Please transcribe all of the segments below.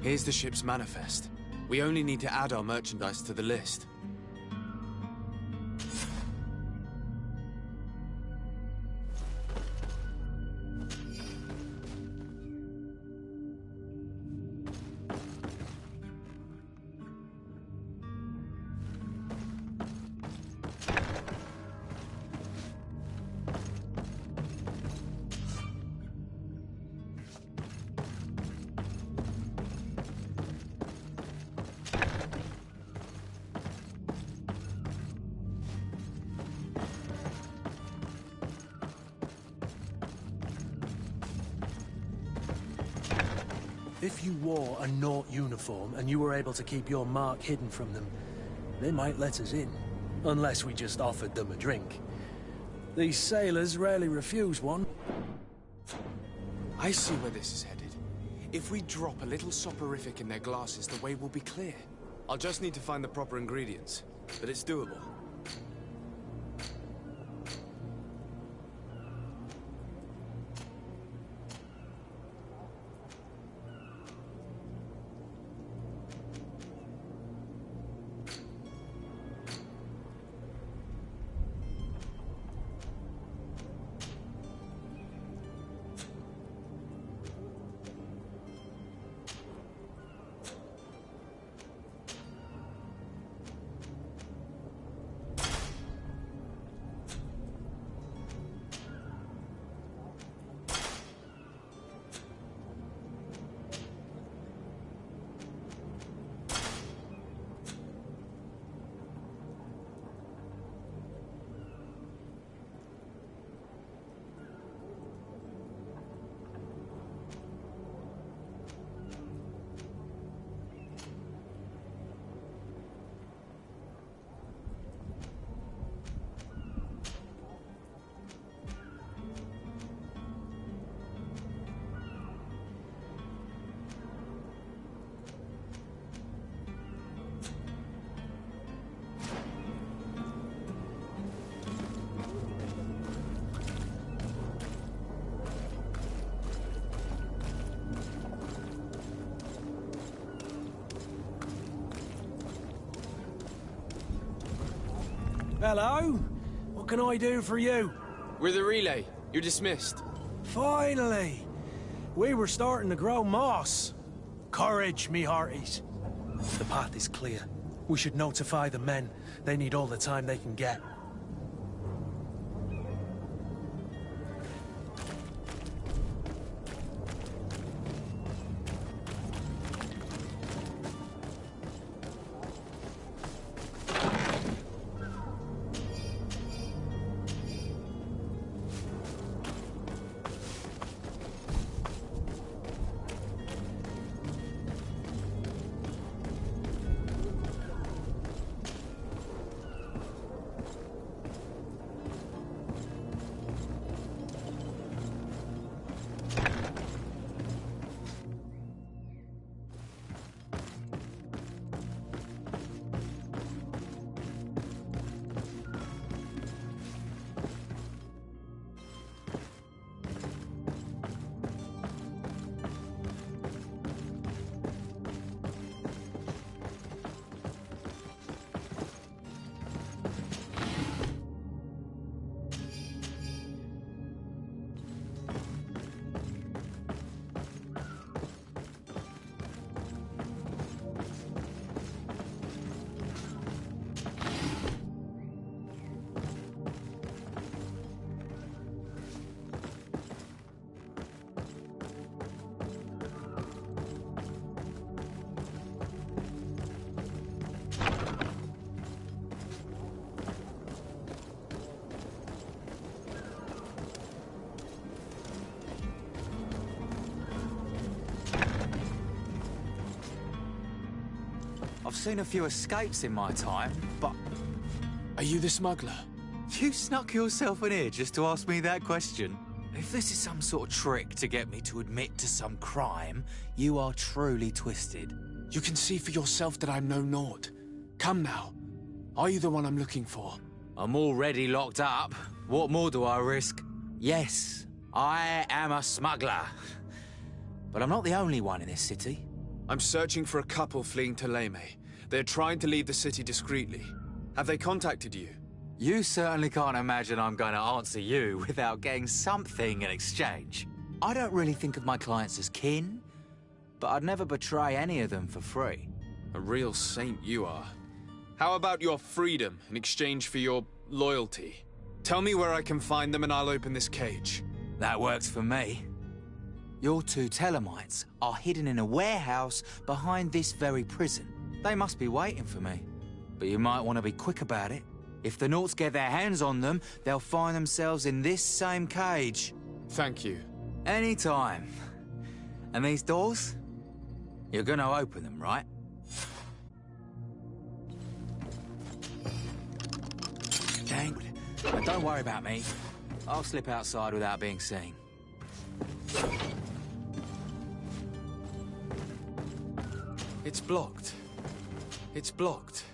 Here's the ship's manifest. We only need to add our merchandise to the list. If you wore a Naut uniform and you were able to keep your mark hidden from them, they might let us in. Unless we just offered them a drink. These sailors rarely refuse one. I see where this is headed. If we drop a little soporific in their glasses, the way will be clear. I'll just need to find the proper ingredients, but it's doable. Hello? What can I do for you? We're the relay. You're dismissed. Finally! We were starting to grow moss. Courage, me hearties. The path is clear. We should notify the men. They need all the time they can get. I've seen a few escapes in my time, but... Are you the smuggler? You snuck yourself in here just to ask me that question? If this is some sort of trick to get me to admit to some crime, you are truly twisted. You can see for yourself that I'm no Naut. Come now. Are you the one I'm looking for? I'm already locked up. What more do I risk? Yes, I am a smuggler. But I'm not the only one in this city. I'm searching for a couple fleeing to Leme. They're trying to leave the city discreetly. Have they contacted you? You certainly can't imagine I'm going to answer you without getting something in exchange. I don't really think of my clients as kin, but I'd never betray any of them for free. A real saint you are. How about your freedom in exchange for your loyalty? Tell me where I can find them and I'll open this cage. That works for me. Your two Telemites are hidden in a warehouse behind this very prison. They must be waiting for me. But you might want to be quick about it. If the Nauts get their hands on them, they'll find themselves in this same cage. Thank you. Anytime. And these doors? You're gonna open them, right? Dang. But don't worry about me. I'll slip outside without being seen. It's blocked. It's blocked.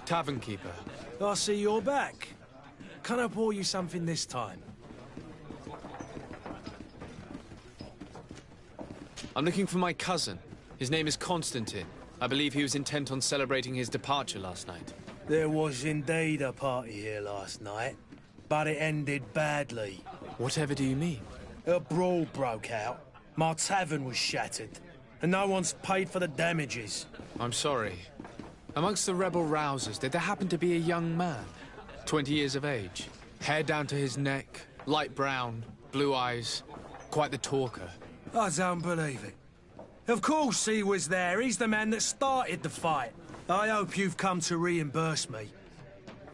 Tavern keeper. I see you're back. Can I pour you something this time? I'm looking for my cousin. His name is Constantine. I believe he was intent on celebrating his departure last night. There was indeed a party here last night, but it ended badly. Whatever do you mean? A brawl broke out. My tavern was shattered, and no one's paid for the damages. I'm sorry. Amongst the rebel rousers, did there happen to be a young man? 20 years of age. Hair down to his neck, light brown, blue eyes. Quite the talker. I don't believe it. Of course he was there. He's the man that started the fight. I hope you've come to reimburse me.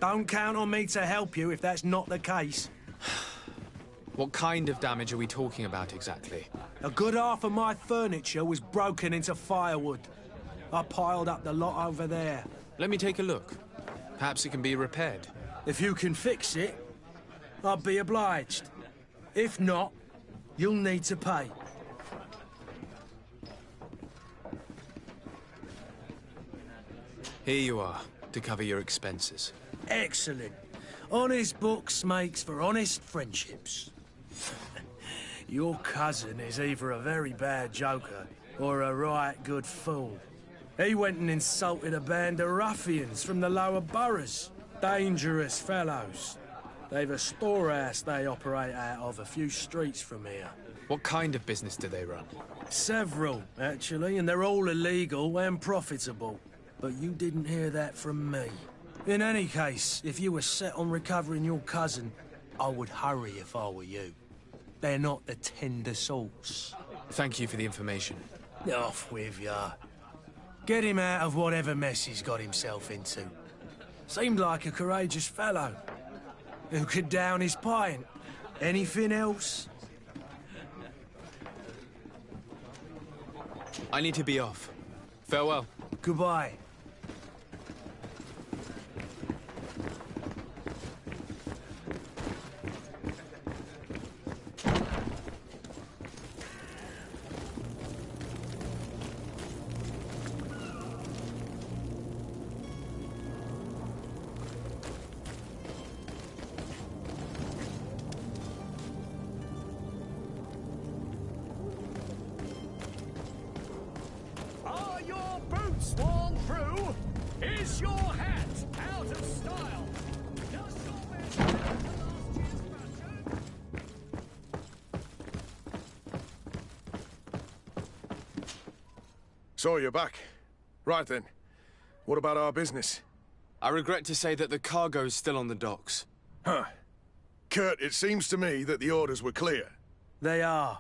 Don't count on me to help you if that's not the case. What kind of damage are we talking about exactly? A good half of my furniture was broken into firewood. I piled up the lot over there. Let me take a look. Perhaps it can be repaired. If you can fix it, I'll be obliged. If not, you'll need to pay. Here you are, to cover your expenses. Excellent. Honest books makes for honest friendships. Your cousin is either a very bad joker or a right good fool. He went and insulted a band of ruffians from the lower boroughs. Dangerous fellows. They've a storehouse they operate out of a few streets from here. What kind of business do they run? Several, actually, and they're all illegal and profitable. But you didn't hear that from me. In any case, if you were set on recovering your cousin, I would hurry if I were you. They're not the tender sorts. Thank you for the information. Off with ya. Get him out of whatever mess he's got himself into. Seemed like a courageous fellow. Who could down his pint. Anything else? I need to be off. Farewell. Goodbye. Sworn through? Is your hat out of style? Does your man have the last year's fashion? So you're back. Right then. What about our business? I regret to say that the cargo is still on the docks. Huh. Kurt, it seems to me that the orders were clear. They are.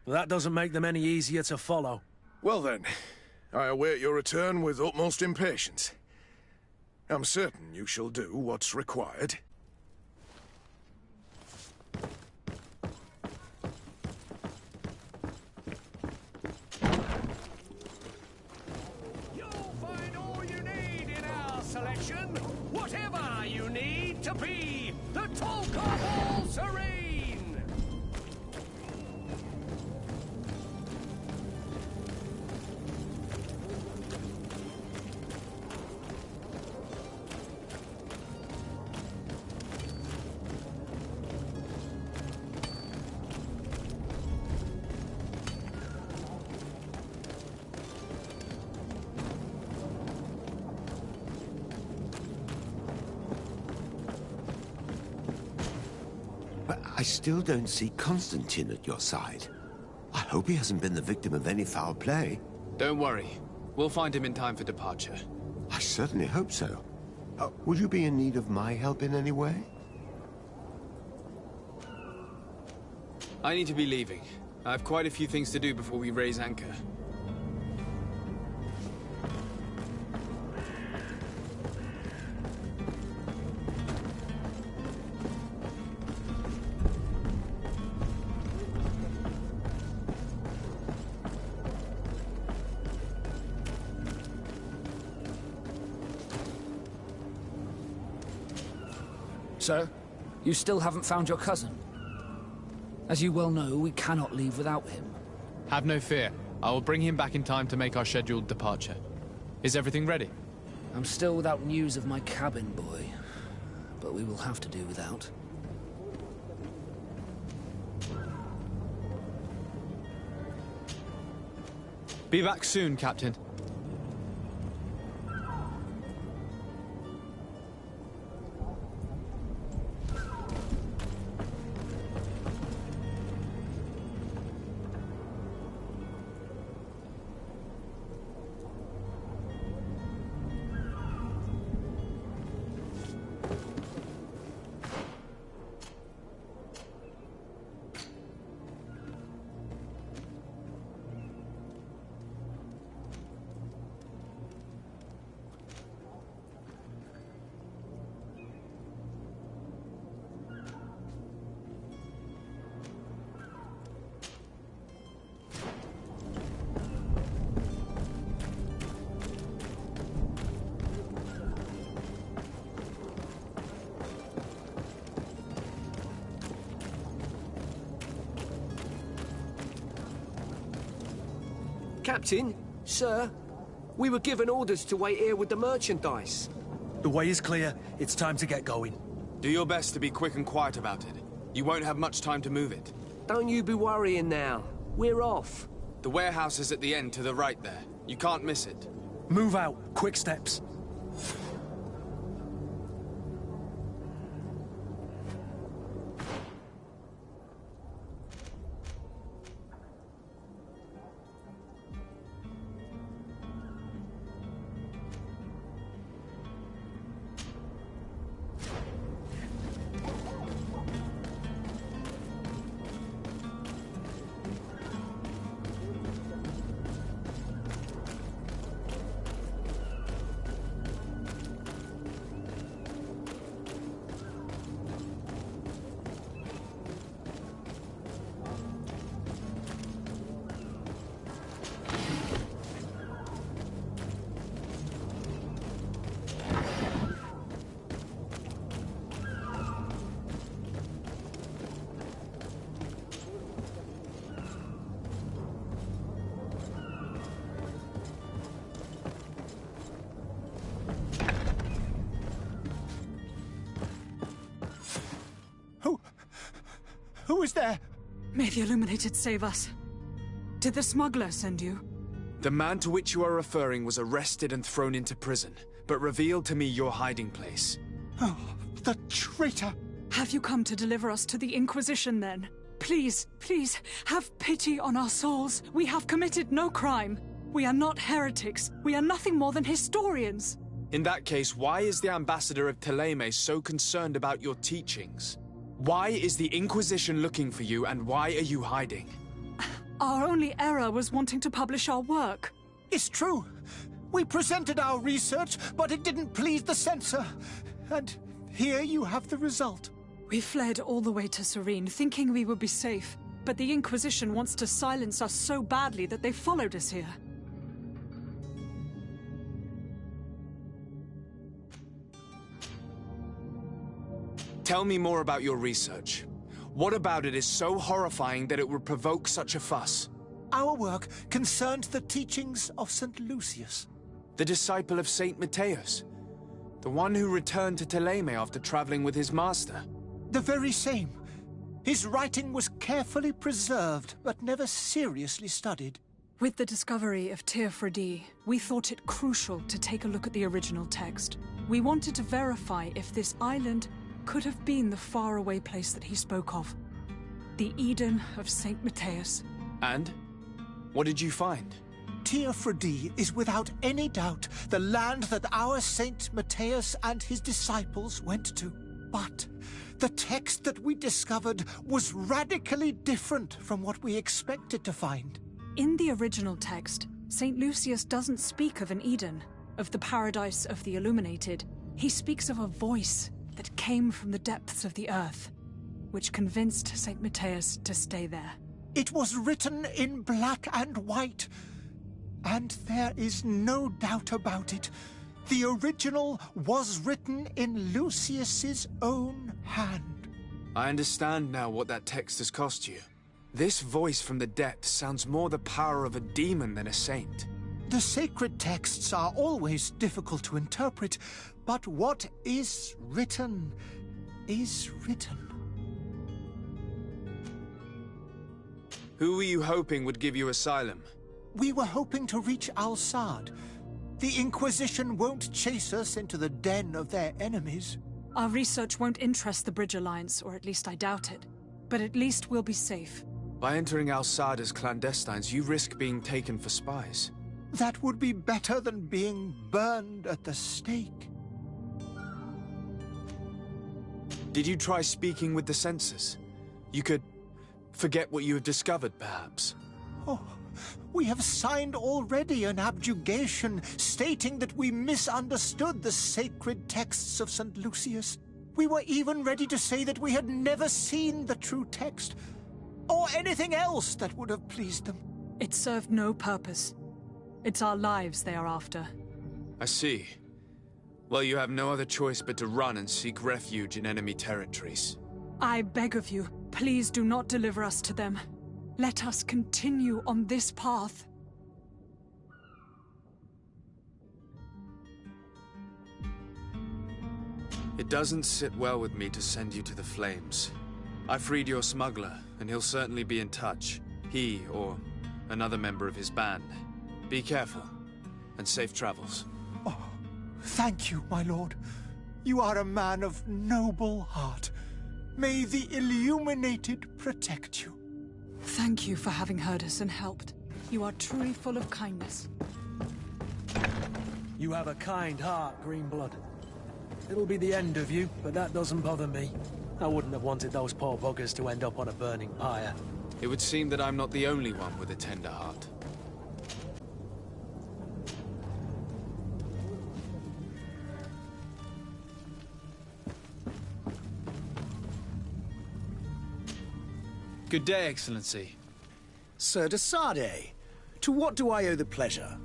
But that doesn't make them any easier to follow. Well then, I await your return with utmost impatience. I'm certain you shall do what's required. You'll find all you need in our selection. Whatever you need to be the talk of all serene. But I still don't see Constantine at your side. I hope he hasn't been the victim of any foul play. Don't worry. We'll find him in time for departure. I certainly hope so. Would you be in need of my help in any way? I need to be leaving. I have quite a few things to do before we raise anchor. Sir, you still haven't found your cousin. As you well know, we cannot leave without him. Have no fear. I will bring him back in time to make our scheduled departure. Is everything ready? I'm still without news of my cabin boy, but we will have to do without. Be back soon, Captain. Captain, sir, we were given orders to wait here with the merchandise. The way is clear. It's time to get going. Do your best to be quick and quiet about it. You won't have much time to move it. Don't you be worrying now. We're off. The warehouse is at the end to the right there. You can't miss it. Move out. Quick steps. Who is there? May the Illuminated save us. Did the smuggler send you? The man to which you are referring was arrested and thrown into prison, but revealed to me your hiding place. Oh, the traitor! Have you come to deliver us to the Inquisition, then? Please, please, have pity on our souls. We have committed no crime. We are not heretics. We are nothing more than historians. In that case, why is the ambassador of Thélème so concerned about your teachings? Why is the Inquisition looking for you, and why are you hiding? Our only error was wanting to publish our work. It's true. We presented our research, but it didn't please the censor. And here you have the result. We fled all the way to Serene, thinking we would be safe. But the Inquisition wants to silence us so badly that they followed us here. Tell me more about your research. What about it is so horrifying that it would provoke such a fuss? Our work concerned the teachings of St. Lucius. The disciple of St. Matthias. The one who returned to Thélème after traveling with his master. The very same. His writing was carefully preserved, but never seriously studied. With the discovery of Teofredi, we thought it crucial to take a look at the original text. We wanted to verify if this island could have been the faraway place that he spoke of. The Eden of St. Matthias. And? What did you find? Teofredi is without any doubt the land that our Saint Matthias and his disciples went to. But the text that we discovered was radically different from what we expected to find. In the original text, St. Lucius doesn't speak of an Eden, of the paradise of the Illuminated. He speaks of a voice that came from the depths of the earth, which convinced St. Matthias to stay there. It was written in black and white, and there is no doubt about it. The original was written in Lucius's own hand. I understand now what that text has cost you. This voice from the depths sounds more the power of a demon than a saint. The sacred texts are always difficult to interpret, but what is written is written. Who were you hoping would give you asylum? We were hoping to reach Al-Sad. The Inquisition won't chase us into the den of their enemies. Our research won't interest the Bridge Alliance, or at least I doubt it. But at least we'll be safe. By entering Al-Sad as clandestines, you risk being taken for spies. That would be better than being burned at the stake. Did you try speaking with the censors? You could forget what you have discovered, perhaps. Oh, we have signed already an abjuration stating that we misunderstood the sacred texts of St. Lucius. We were even ready to say that we had never seen the true text, or anything else that would have pleased them. It served no purpose. It's our lives they are after. I see. Well, you have no other choice but to run and seek refuge in enemy territories. I beg of you, please do not deliver us to them. Let us continue on this path. It doesn't sit well with me to send you to the flames. I freed your smuggler, and he'll certainly be in touch. He, or another member of his band. Be careful, and safe travels. Oh, thank you, my lord. You are a man of noble heart. May the Illuminated protect you. Thank you for having heard us and helped. You are truly full of kindness. You have a kind heart, Greenblood. It'll be the end of you, but that doesn't bother me. I wouldn't have wanted those poor buggers to end up on a burning pyre. It would seem that I'm not the only one with a tender heart. Good day, Excellency. Sir de Sardet, to what do I owe the pleasure?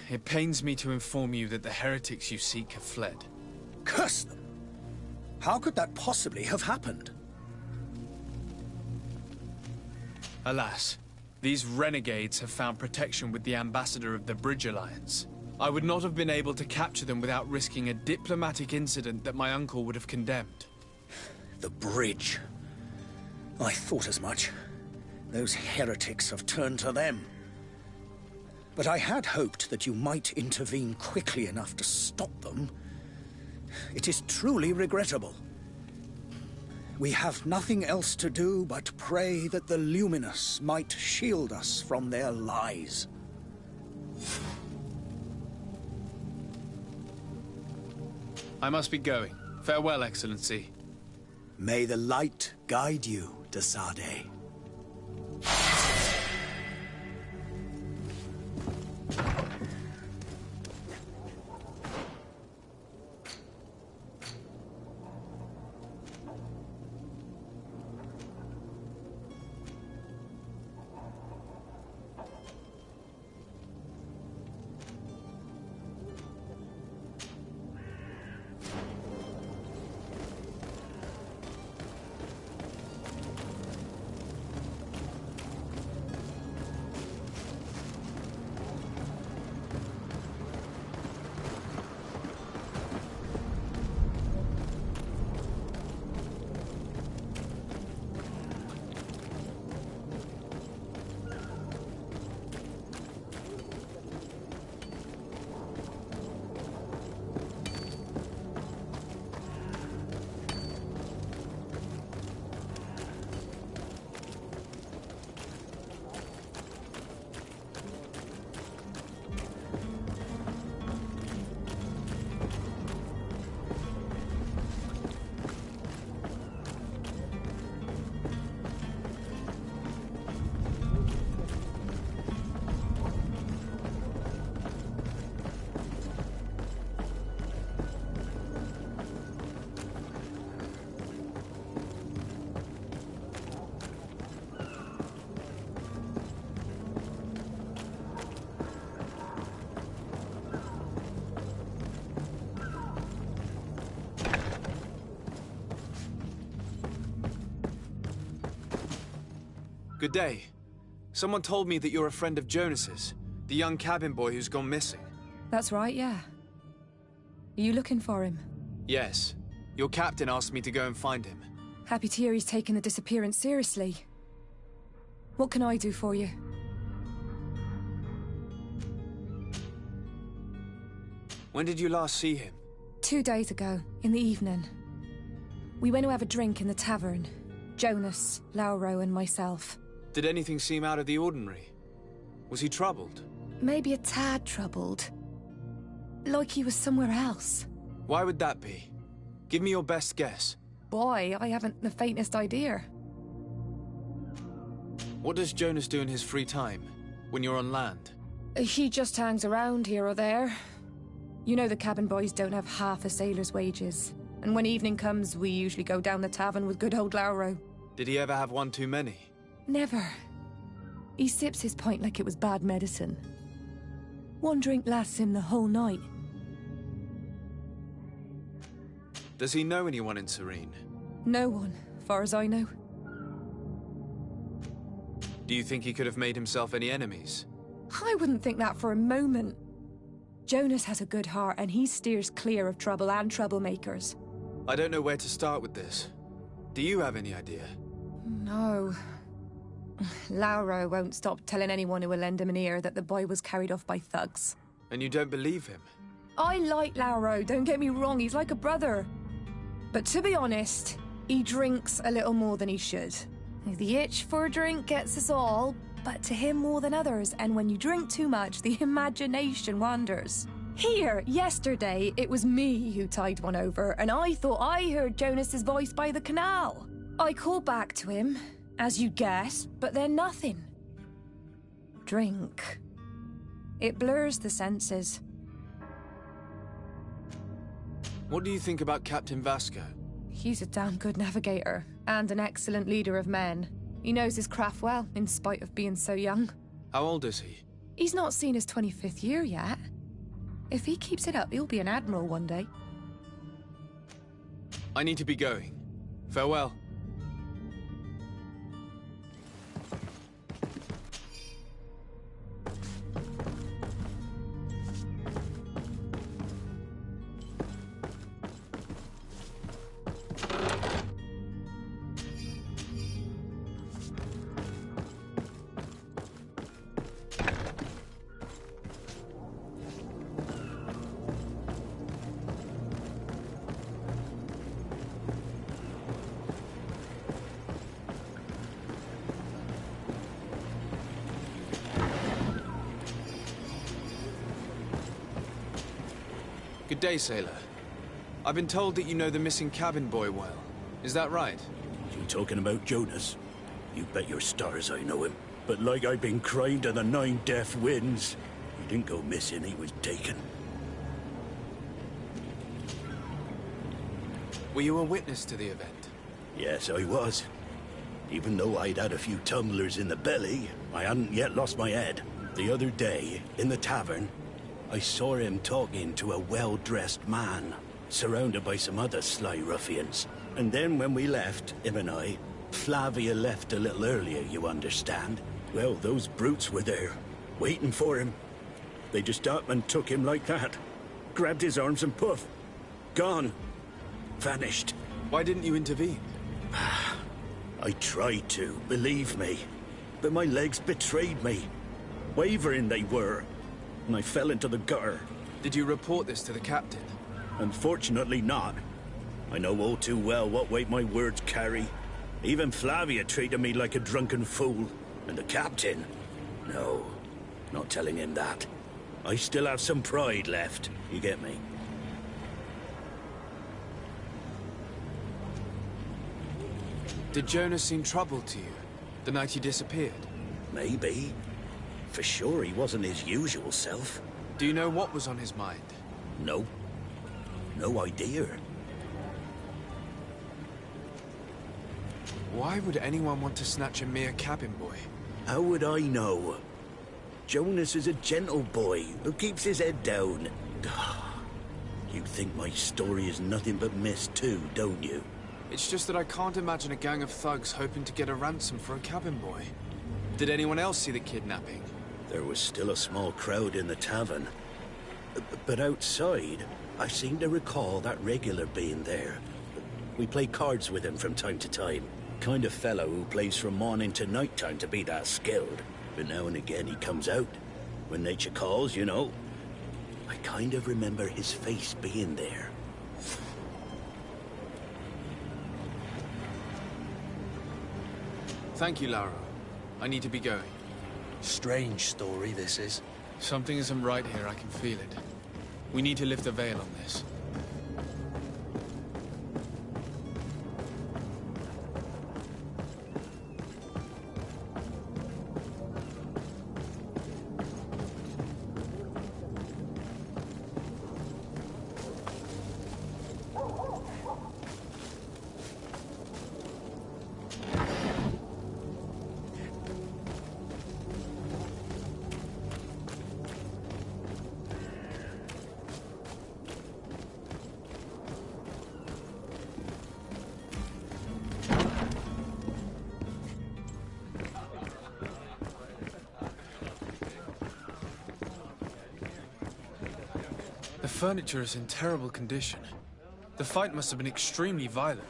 It pains me to inform you that the heretics you seek have fled. Curse them! How could that possibly have happened? Alas, these renegades have found protection with the ambassador of the Bridge Alliance. I would not have been able to capture them without risking a diplomatic incident that my uncle would have condemned. The bridge. I thought as much. Those heretics have turned to them. But I had hoped that you might intervene quickly enough to stop them. It is truly regrettable. We have nothing else to do but pray that the Luminous might shield us from their lies. I must be going. Farewell, Excellency. May the light guide you, de Sardet. Good day. Someone told me that you're a friend of Jonas's, the young cabin boy who's gone missing. That's right, yeah. Are you looking for him? Yes. Your captain asked me to go and find him. Happy to hear he's taken the disappearance seriously. What can I do for you? When did you last see him? 2 days ago, in the evening. We went to have a drink in the tavern. Jonas, Lauro, and myself. Did anything seem out of the ordinary? Was he troubled? Maybe a tad troubled. Like he was somewhere else. Why would that be? Give me your best guess. Boy, I haven't the faintest idea. What does Jonas do in his free time, when you're on land? He just hangs around here or there. You know the cabin boys don't have half a sailor's wages. And when evening comes, we usually go down the tavern with good old Lauro. Did he ever have one too many? Never. He sips his pint like it was bad medicine. One drink lasts him the whole night. Does he know anyone in Serene? No one, far as I know. Do you think he could have made himself any enemies? I wouldn't think that for a moment. Jonas has a good heart and he steers clear of trouble and troublemakers. I don't know where to start with this. Do you have any idea? No. Lauro won't stop telling anyone who will lend him an ear that the boy was carried off by thugs. And you don't believe him? I like Lauro, don't get me wrong, he's like a brother. But to be honest, he drinks a little more than he should. The itch for a drink gets us all, but to him more than others, and when you drink too much, the imagination wanders. Here, yesterday, it was me who tied one over, and I thought I heard Jonas's voice by the canal. I called back to him, as you guess, but then nothing. Drink. It blurs the senses. What do you think about Captain Vasco? He's a damn good navigator, and an excellent leader of men. He knows his craft well, in spite of being so young. How old is he? He's not seen his 25th year yet. If he keeps it up, he'll be an admiral one day. I need to be going. Farewell. Good day, sailor. I've been told that you know the missing cabin boy well. Is that right? You talking about Jonas? You bet your stars I know him. But like I've been crying to the 9 deaf winds, he didn't go missing, he was taken. Were you a witness to the event? Yes, I was. Even though I'd had a few tumblers in the belly, I hadn't yet lost my head. The other day, in the tavern, I saw him talking to a well-dressed man, surrounded by some other sly ruffians. And then when we left, him and I, Flavia left a little earlier, you understand. Well, those brutes were there, waiting for him. They just up and took him like that. Grabbed his arms and poof. Gone. Vanished. Why didn't you intervene? I tried to, believe me. But my legs betrayed me. Wavering they were. And I fell into the gutter. Did you report this to the captain? Unfortunately not. I know all too well what weight my words carry. Even Flavia treated me like a drunken fool. And the captain? No, not telling him that. I still have some pride left, you get me? Did Jonas seem troubled to you, the night he disappeared? Maybe. For sure he wasn't his usual self. Do you know what was on his mind? No. No idea. Why would anyone want to snatch a mere cabin boy? How would I know? Jonas is a gentle boy who keeps his head down. You think my story is nothing but mist too, don't you? It's just that I can't imagine a gang of thugs hoping to get a ransom for a cabin boy. Did anyone else see the kidnapping? There was still a small crowd in the tavern. But outside, I seem to recall that regular being there. We play cards with him from time to time. Kind of fellow who plays from morning to night time to be that skilled. But now and again he comes out. When nature calls, you know. I kind of remember his face being there. Thank you, Lauro. I need to be going. Strange story, this is. Something isn't right here, I can feel it. We need to lift the veil on this. The furniture is in terrible condition. The fight must have been extremely violent.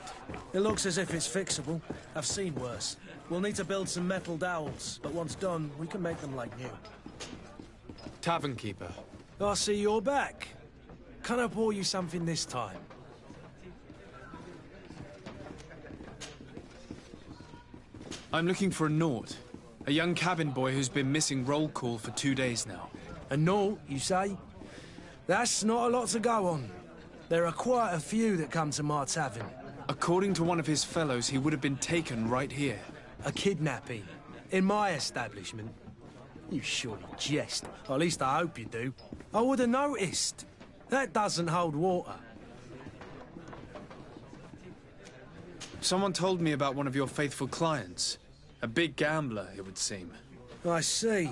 It looks as if it's fixable. I've seen worse. We'll need to build some metal dowels, but once done, we can make them like new. Tavern keeper. I see you're back. Can I pour you something this time? I'm looking for a Naut. A young cabin boy who's been missing roll call for 2 days now. A Naut, you say? That's not a lot to go on. There are quite a few that come to my tavern. According to one of his fellows, he would have been taken right here. A kidnapping? In my establishment? You surely jest. Or at least I hope you do. I would have noticed. That doesn't hold water. Someone told me about one of your faithful clients. A big gambler, it would seem. I see.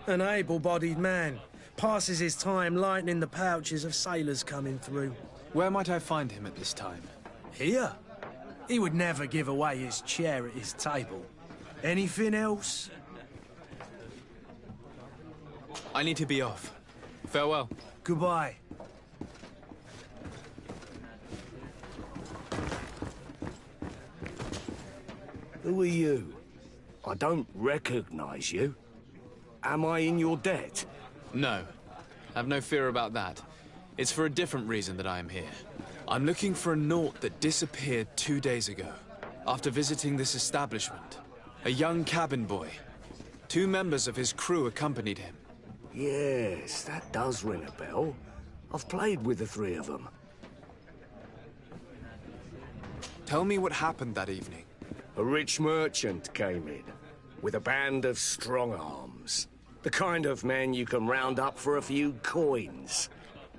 An able-bodied man. Passes his time lightening the pouches of sailors coming through. Where might I find him at this time? Here? He would never give away his chair at his table. Anything else? I need to be off. Farewell. Goodbye. Who are you? I don't recognize you. Am I in your debt? No. Have no fear about that. It's for a different reason that I am here. I'm looking for a Naut that disappeared 2 days ago, after visiting this establishment. A young cabin boy. 2 members of his crew accompanied him. Yes, that does ring a bell. I've played with the 3 of them. Tell me what happened that evening. A rich merchant came in, with a band of strong arms. The kind of men you can round up for a few coins,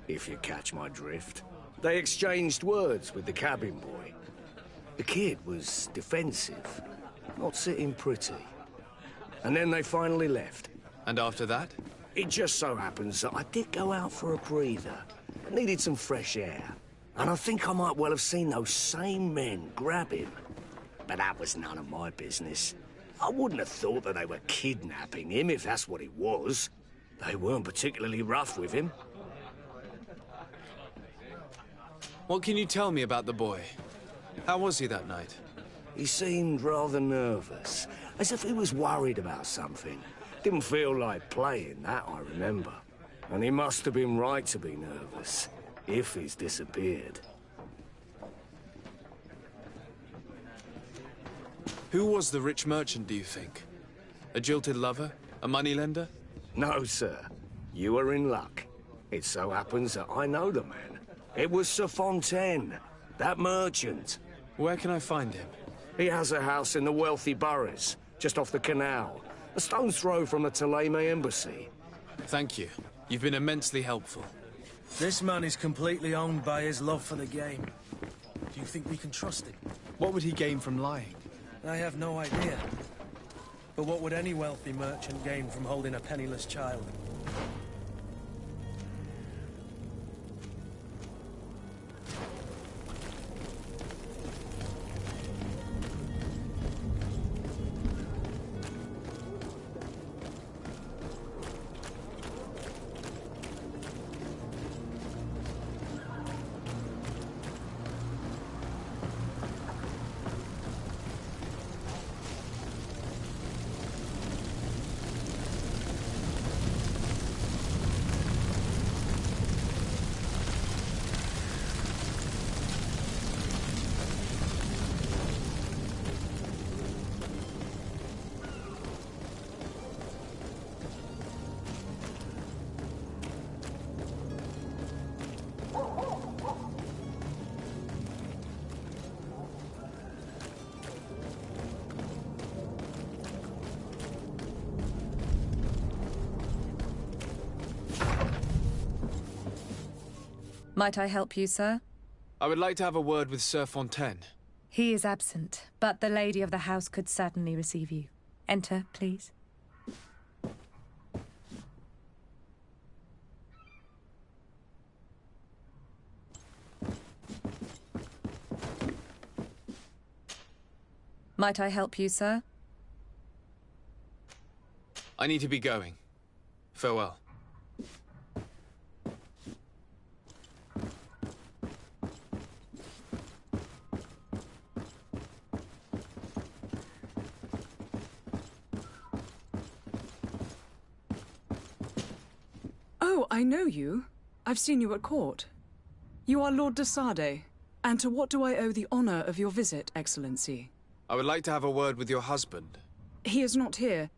if you catch my drift. They exchanged words with the cabin boy. The kid was defensive, not sitting pretty. And then they finally left. And after that? It just so happens that I did go out for a breather. I needed some fresh air. And I think I might well have seen those same men grab him. But that was none of my business. I wouldn't have thought that they were kidnapping him, if that's what it was. They weren't particularly rough with him. What can you tell me about the boy? How was he that night? He seemed rather nervous, as if he was worried about something. Didn't feel like playing, that I remember. And he must have been right to be nervous, if he's disappeared. Who was the rich merchant, do you think? A jilted lover? A moneylender? No, sir. You are in luck. It so happens that I know the man. It was Sir Fontaine, that merchant. Where can I find him? He has a house in the wealthy boroughs, just off the canal. A stone's throw from the Theleme embassy. Thank you. You've been immensely helpful. This man is completely owned by his love for the game. Do you think we can trust him? What would he gain from lying? I have no idea. But what would any wealthy merchant gain from holding a penniless child? Might I help you, sir? I would like to have a word with Sir Fontaine. He is absent, but the lady of the house could certainly receive you. Enter, please. Might I help you, sir? I need to be going. Farewell. Oh, I know you. I've seen you at court. You are Lord de Sade. And to what do I owe the honor of your visit, Excellency? I would like to have a word with your husband. He is not here,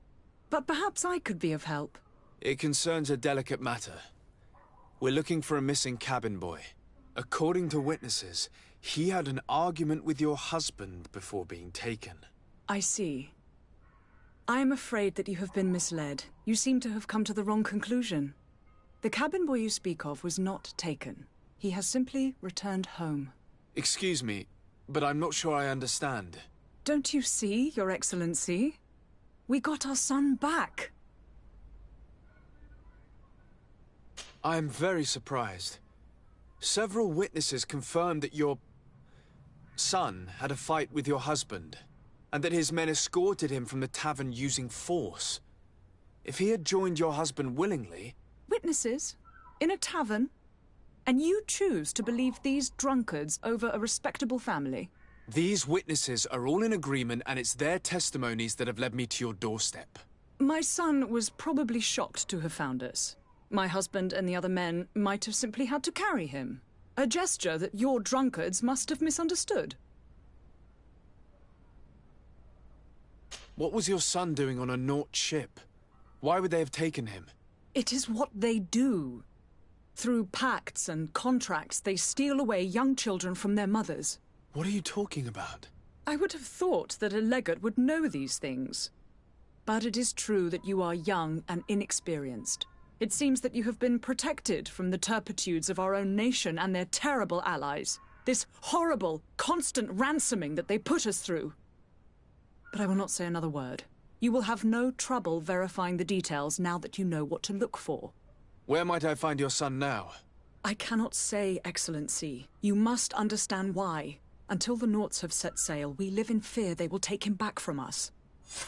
but perhaps I could be of help. It concerns a delicate matter. We're looking for a missing cabin boy. According to witnesses, he had an argument with your husband before being taken. I see. I am afraid that you have been misled. You seem to have come to the wrong conclusion. The cabin boy you speak of was not taken. He has simply returned home. Excuse me, but I'm not sure I understand. Don't you see, Your Excellency? We got our son back. I am very surprised. Several witnesses confirmed that your son had a fight with your husband, and that his men escorted him from the tavern using force. If he had joined your husband willingly... Witnesses? In a tavern? And you choose to believe these drunkards over a respectable family? These witnesses are all in agreement, and it's their testimonies that have led me to your doorstep. My son was probably shocked to have found us. My husband and the other men might have simply had to carry him. A gesture that your drunkards must have misunderstood. What was your son doing on a Naut ship? Why would they have taken him? It is what they do. Through pacts and contracts, they steal away young children from their mothers. What are you talking about? I would have thought that a legate would know these things. But it is true that you are young and inexperienced. It seems that you have been protected from the turpitudes of our own nation and their terrible allies. This horrible, constant ransoming that they put us through. But I will not say another word. You will have no trouble verifying the details now that you know what to look for. Where might I find your son now? I cannot say, Excellency. You must understand why. Until the Nauts have set sail, we live in fear they will take him back from us.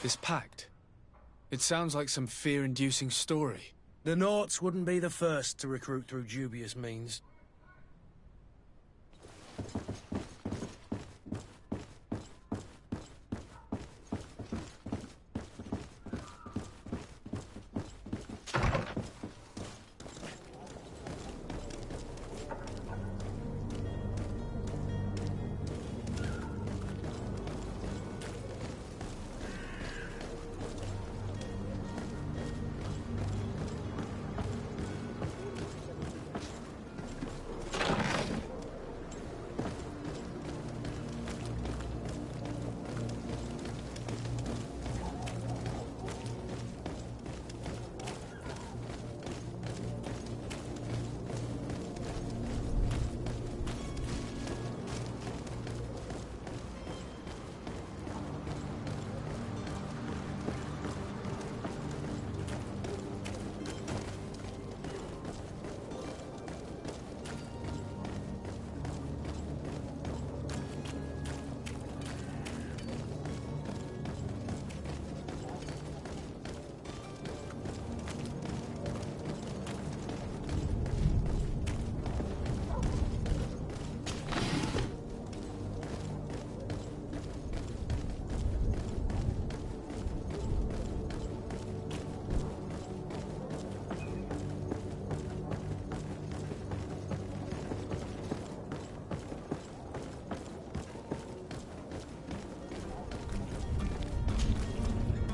This pact? It sounds like some fear-inducing story. The Nauts wouldn't be the first to recruit through dubious means.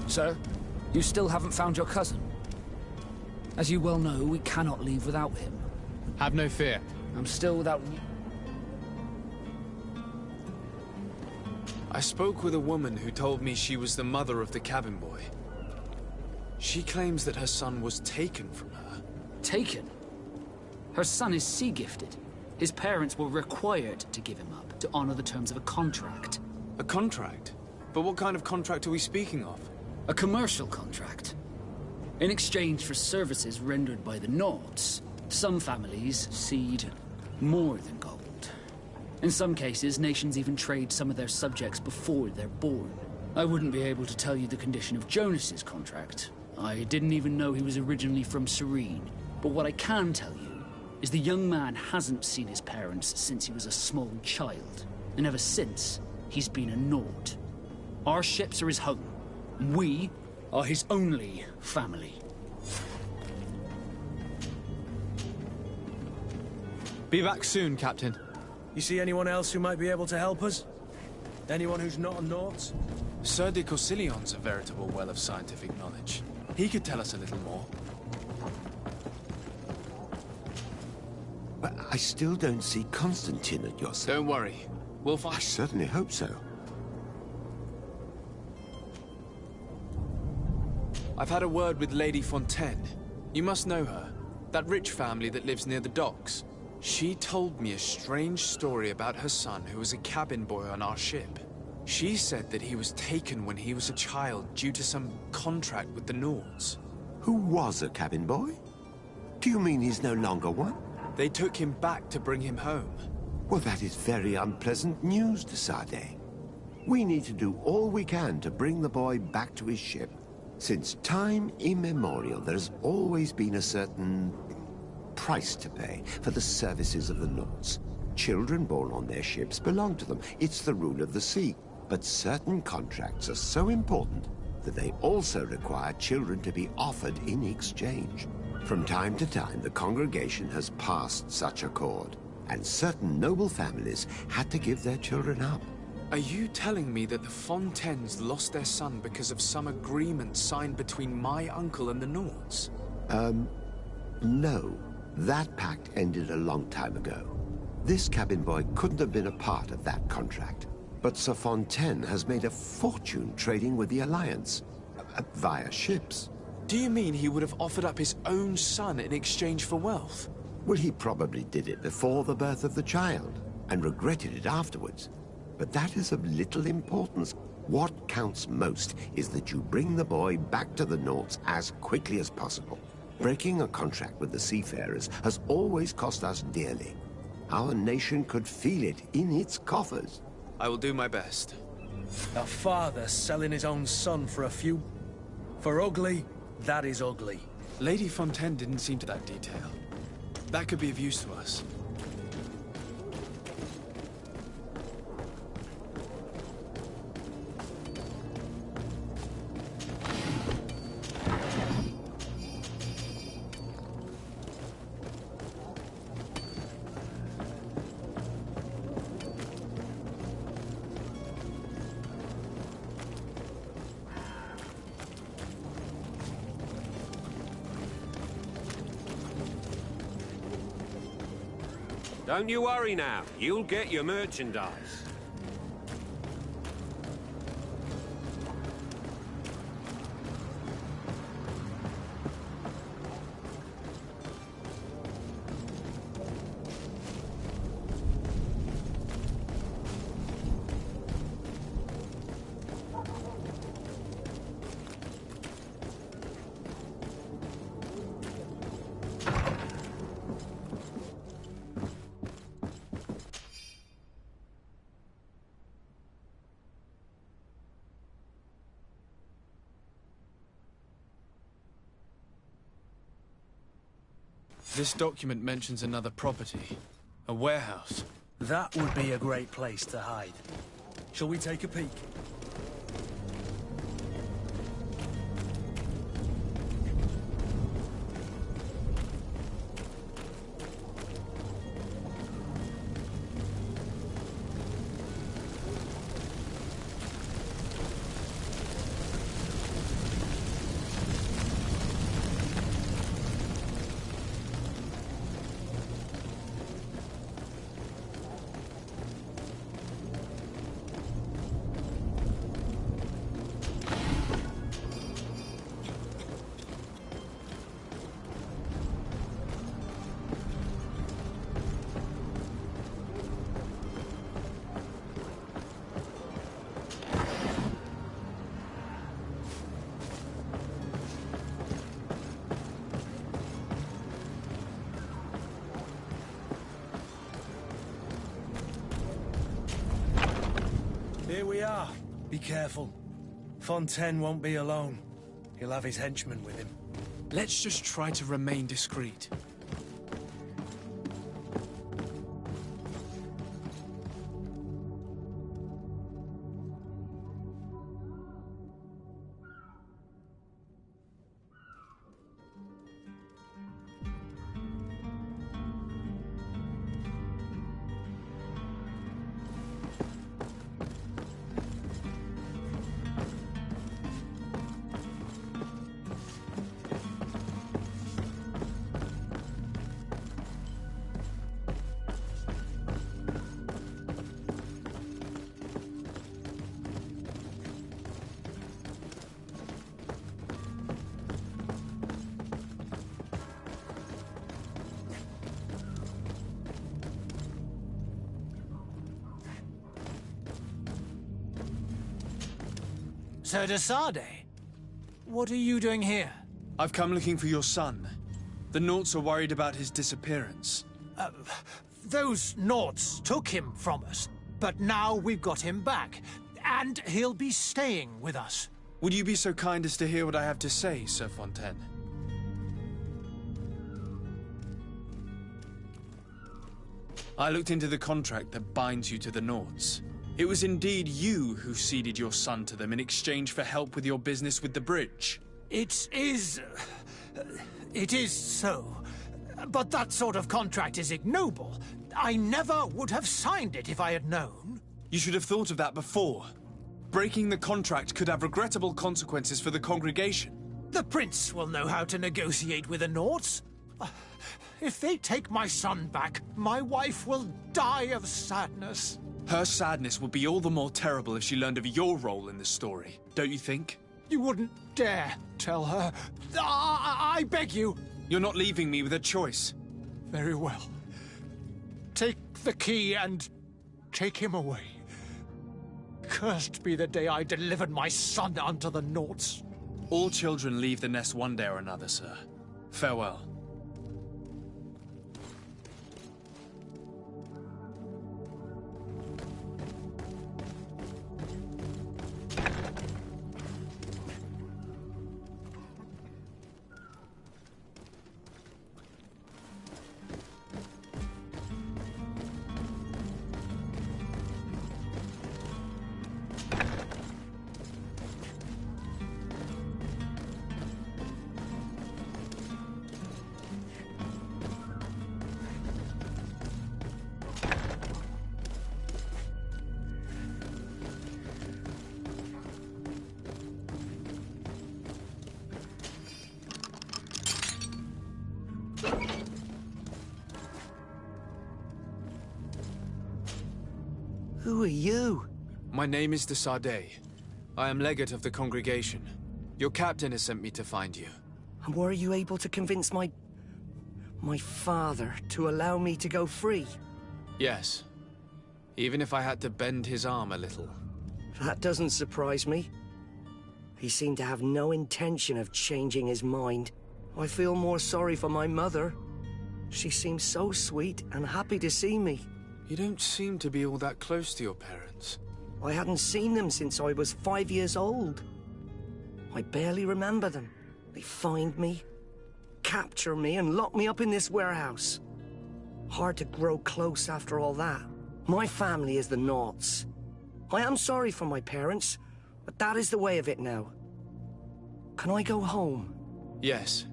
Sir, you still haven't found your cousin. As you well know, we cannot leave without him. Have no fear. I'm still without... I spoke with a woman who told me she was the mother of the cabin boy. She claims that her son was taken from her. Taken? Her son is sea-gifted. His parents were required to give him up to honor the terms of a contract. A contract? But what kind of contract are we speaking of? A commercial contract. In exchange for services rendered by the Nords, some families cede more than gold. In some cases, nations even trade some of their subjects before they're born. I wouldn't be able to tell you the condition of Jonas's contract. I didn't even know he was originally from Serene. But what I can tell you is the young man hasn't seen his parents since he was a small child. And ever since, he's been a Nord. Our ships are his home. We are his only family. Be back soon, Captain. You see anyone else who might be able to help us? Anyone who's not a Nort? Sir de Corsillion's a veritable well of scientific knowledge. He could tell us a little more. But I still don't see Constantine at your side. Don't worry. We'll find... I certainly hope so. I've had a word with Lady Fontaine. You must know her. That rich family that lives near the docks. She told me a strange story about her son who was a cabin boy on our ship. She said that he was taken when he was a child due to some contract with the Nords. Who was a cabin boy? Do you mean he's no longer one? They took him back to bring him home. Well, that is very unpleasant news, de Sade. We need to do all we can to bring the boy back to his ship. Since time immemorial, there has always been a certain price to pay for the services of the Nords. Children born on their ships belong to them. It's the rule of the sea. But certain contracts are so important that they also require children to be offered in exchange. From time to time, the congregation has passed such accord, and certain noble families had to give their children up. Are you telling me that the Fontaines lost their son because of some agreement signed between my uncle and the Nords? No. That pact ended a long time ago. This cabin boy couldn't have been a part of that contract. But Sir Fontaine has made a fortune trading with the Alliance, via ships. Do you mean he would have offered up his own son in exchange for wealth? Well, he probably did it before the birth of the child, and regretted it afterwards. But that is of little importance. What counts most is that you bring the boy back to the Nords as quickly as possible. Breaking a contract with the seafarers has always cost us dearly. Our nation could feel it in its coffers. I will do my best. A father selling his own son for a few... For ugly, that is ugly. Lady Fontaine didn't seem to that detail. That could be of use to us. Don't you worry now. You'll get your merchandise. This document mentions another property. A warehouse. That would be a great place to hide. Shall we take a peek? we are. Be careful. Fontaine won't be alone. He'll have his henchmen with him. Let's just try to remain discreet. Sir de Sade, what are you doing here? I've come looking for your son. The Naughts are worried about his disappearance. Those Naughts took him from us, but now we've got him back, and he'll be staying with us. Would you be so kind as to hear what I have to say, Sir Fontaine? I looked into the contract that binds you to the Naughts. It was indeed you who ceded your son to them in exchange for help with your business with the bridge. It is so. But that sort of contract is ignoble. I never would have signed it if I had known. You should have thought of that before. Breaking the contract could have regrettable consequences for the congregation. The prince will know how to negotiate with the Naughts. If they take my son back, my wife will die of sadness. Her sadness would be all the more terrible if she learned of your role in the story, don't you think? You wouldn't dare tell her. I beg you. You're not leaving me with a choice. Very well. Take the key and take him away. Cursed be the day I delivered my son unto the Naughts. All children leave the nest one day or another, sir. Farewell. Who are you? My name is de Sade. I am legate of the congregation. Your captain has sent me to find you. And were you able to convince my father to allow me to go free? Yes. Even if I had to bend his arm a little. That doesn't surprise me. He seemed to have no intention of changing his mind. I feel more sorry for my mother. She seems so sweet and happy to see me. You don't seem to be all that close to your parents. I hadn't seen them since I was 5 years old. I barely remember them. They find me, capture me, and lock me up in this warehouse. Hard to grow close after all that. My family is the Naughts. I am sorry for my parents, but that is the way of it now. Can I go home? Yes.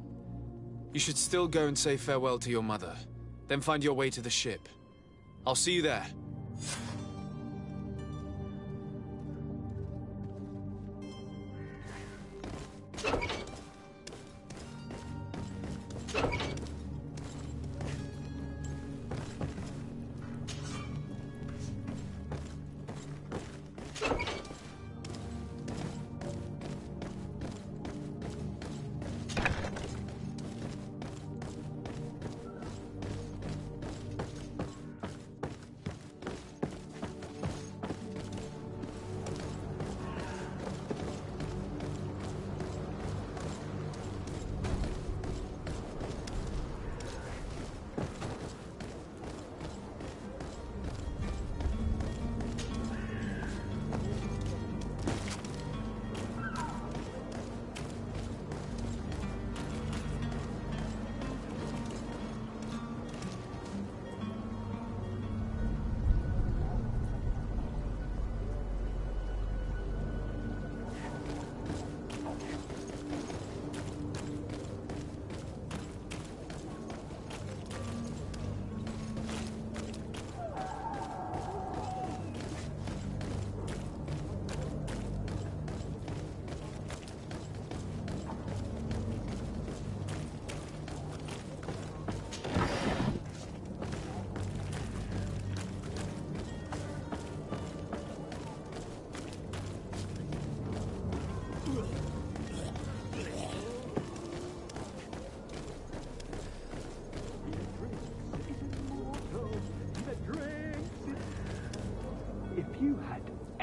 You should still go and say farewell to your mother. Then find your way to the ship. I'll see you there.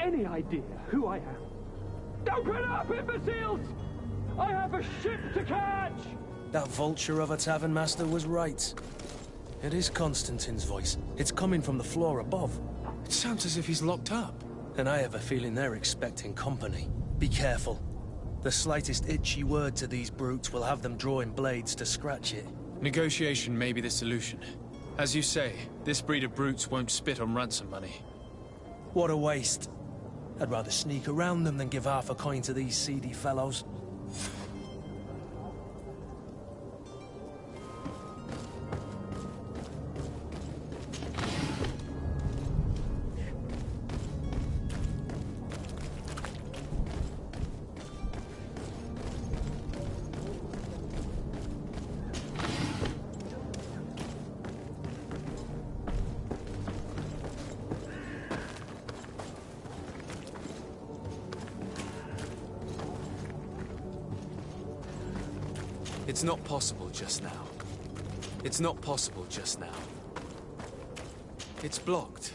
any idea who I am? Open up, imbeciles! I have a ship to catch! That vulture of a tavern master was right. It is Constantine's voice. It's coming from the floor above. It sounds as if he's locked up. And I have a feeling they're expecting company. Be careful. The slightest itchy word to these brutes will have them drawing blades to scratch it. Negotiation may be the solution. As you say, this breed of brutes won't spit on ransom money. What a waste. I'd rather sneak around them than give half a coin to these seedy fellows. It's not possible just now. It's not possible just now. It's blocked.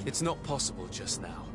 It's not possible just now.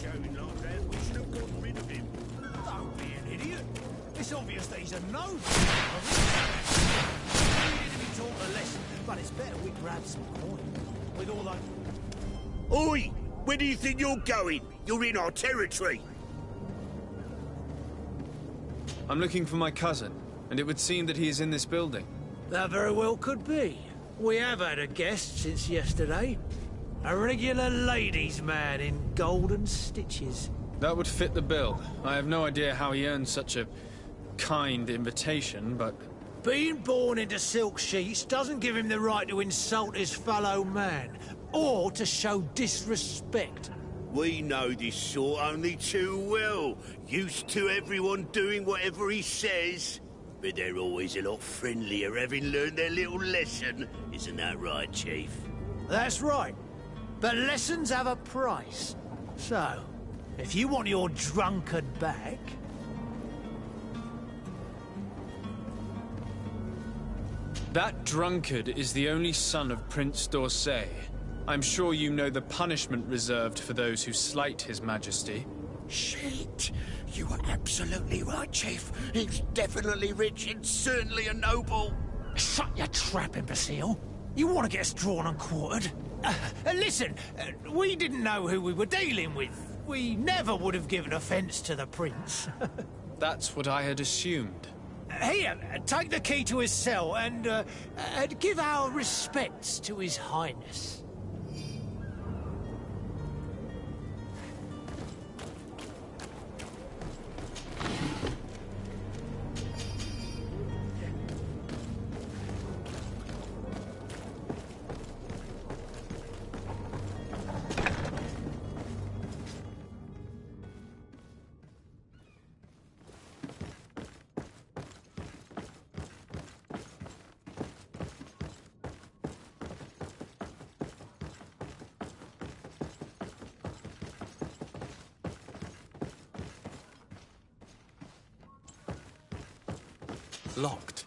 Shouting like that, we should have got rid of him. Don't be an idiot. It's obvious that he's a no. He taught a lesson, but it's better we grab some coin. With all that... Oi! Where do you think you're going? You're in our territory. I'm looking for my cousin, and it would seem that he is in this building. That very well could be. We have had a guest since yesterday. A regular ladies' man in golden stitches. That would fit the bill. I have no idea how he earned such a kind invitation, but... Being born into silk sheets doesn't give him the right to insult his fellow man, or to show disrespect. We know this sort only too well. Used to everyone doing whatever he says. But they're always a lot friendlier having learned their little lesson. Isn't that right, Chief? That's right. But lessons have a price. So, if you want your drunkard back... That drunkard is the only son of Prince d'Orsay. I'm sure you know the punishment reserved for those who slight his majesty. Shit! You are absolutely right, Chief. He's definitely rich and certainly a noble. Shut your trap, imbecile. You want to get us drawn and quartered? Listen, we didn't know who we were dealing with. We never would have given offence to the prince. That's what I had assumed. Here, take the key to his cell and give our respects to his highness. Locked.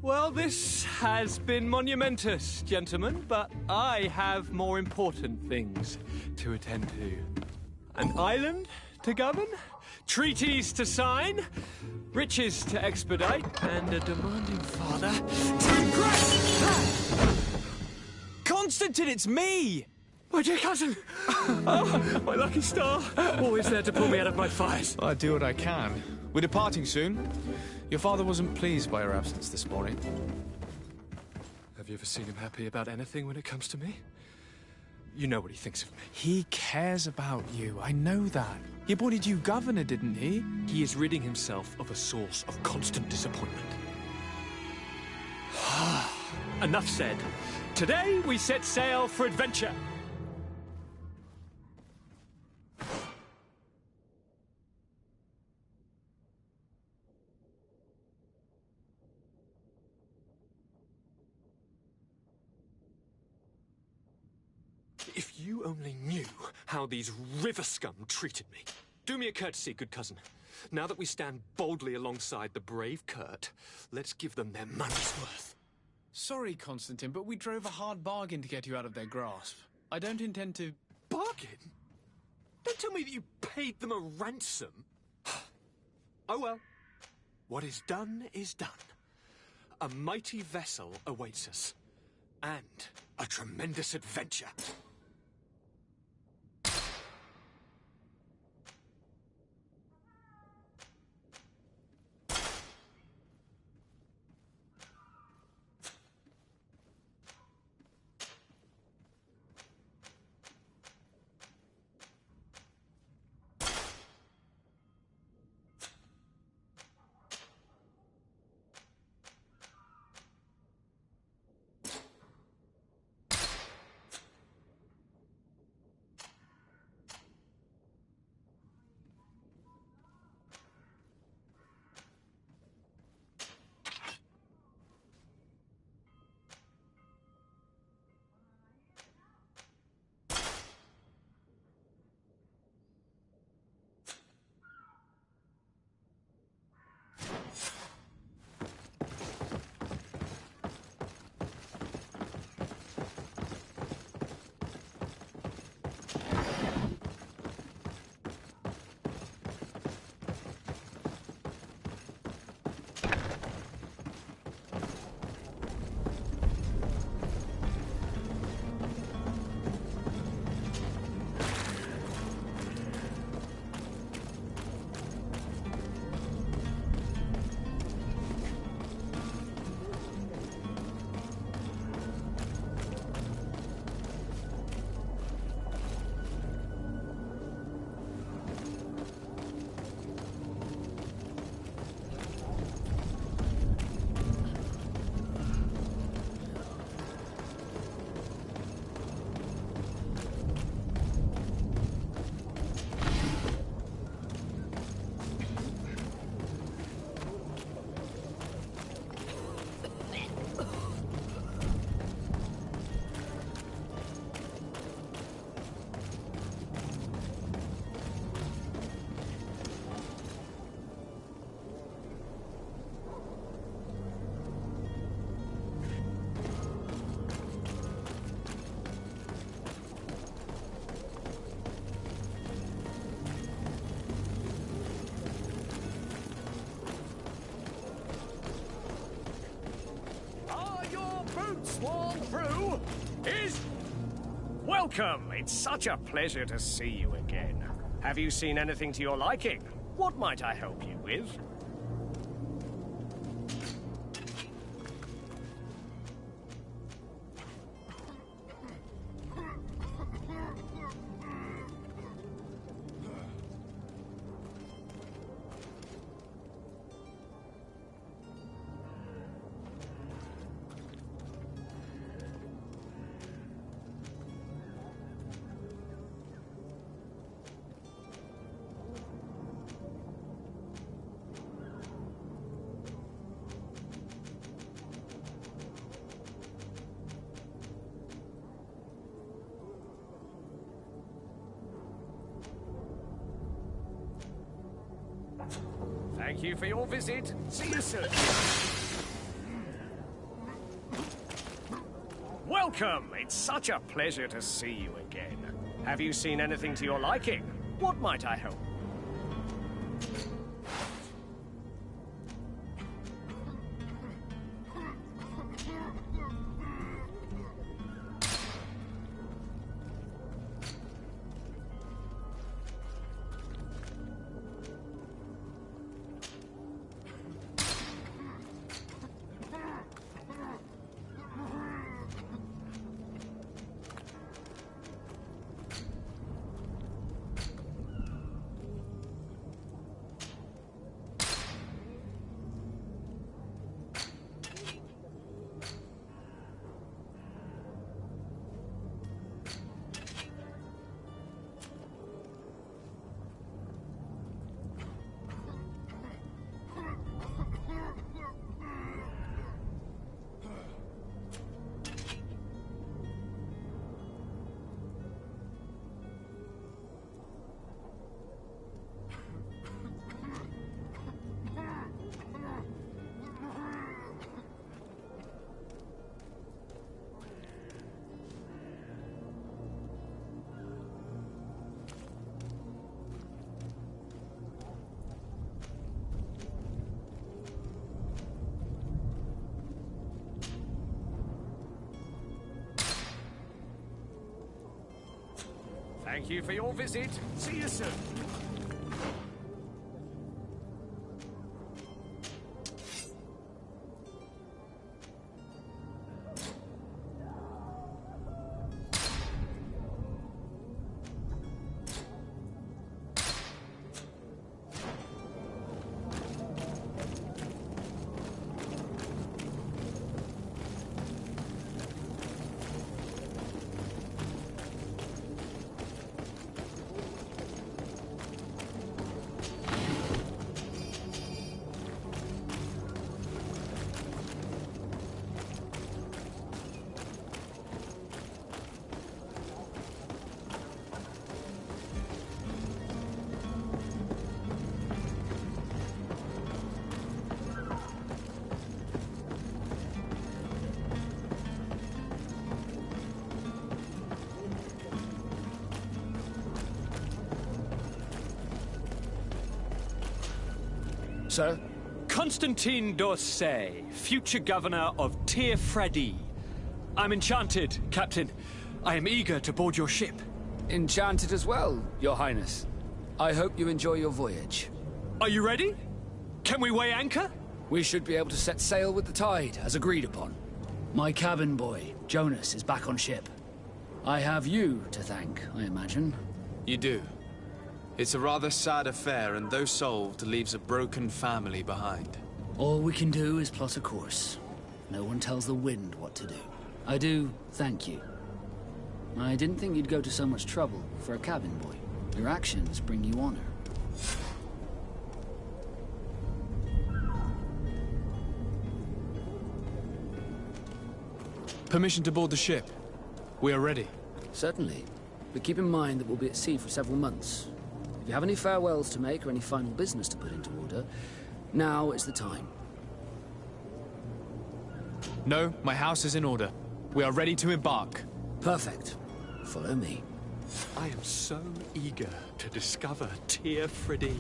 Well, this has been monumentous, gentlemen, but I have more important things to attend to. An island to govern, treaties to sign, riches to expedite, and a demanding father to impress! Constantine, it's me! My dear cousin! Oh, my lucky star! Always there to pull me out of my fires. I do what I can. We're departing soon. Your father wasn't pleased by your absence this morning. Have you ever seen him happy about anything when it comes to me? You know what he thinks of me. He cares about you, I know that. He appointed you governor, didn't he? He is ridding himself of a source of constant disappointment. Enough said. Today we set sail for adventure. If you only knew how these river scum treated me. Do me a courtesy, good cousin. Now that we stand boldly alongside the brave Kurt, let's give them their money's worth. Sorry, Constantine, but we drove a hard bargain to get you out of their grasp. I don't intend to... Bargain? Don't tell me that you paid them a ransom. Oh well. What is done is done. A mighty vessel awaits us. And a tremendous adventure. through is... Welcome! It's such a pleasure to see you again. Have you seen anything to your liking? What might I help you with? Thank you for your visit. See you soon. Welcome! It's such a pleasure to see you again. Have you seen anything to your liking? What might I help? Thank you for your visit. See you soon. Sir? Constantine d'Orsay, future governor of Tir Freddy. I'm enchanted, Captain. I am eager to board your ship. Enchanted as well, Your Highness. I hope you enjoy your voyage. Are you ready? Can we weigh anchor? We should be able to set sail with the tide, as agreed upon. My cabin boy, Jonas, is back on ship. I have you to thank, I imagine. You do. It's a rather sad affair, and though solved, leaves a broken family behind. All we can do is plot a course. No one tells the wind what to do. I do thank you. I didn't think you'd go to so much trouble for a cabin boy. Your actions bring you honor. Permission to board the ship. We are ready. Certainly. But keep in mind that we'll be at sea for several months. If you have any farewells to make or any final business to put into order, now is the time. No, my house is in order. We are ready to embark. Perfect. Follow me. I am so eager to discover Tir Freddy.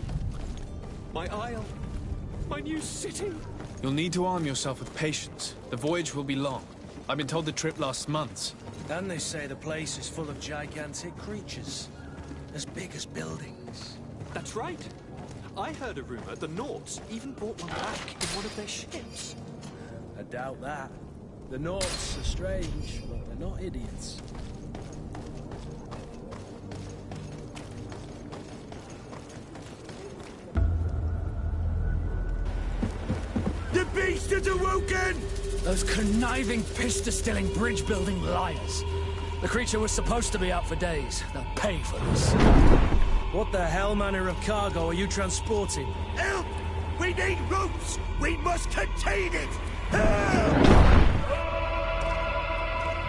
My isle. My new city. You'll need to arm yourself with patience. The voyage will be long. I've been told the trip lasts months. And they say the place is full of gigantic creatures. As big as buildings. That's right. I heard a rumor the Nauts even brought one back in one of their ships. I doubt that. The Nauts are strange, but they're not idiots. The beast has awoken! Those conniving, piss-distilling, bridge-building liars. The creature was supposed to be out for days. They'll pay for this. What the hell manner of cargo are you transporting? Help! We need ropes! We must contain it! Help!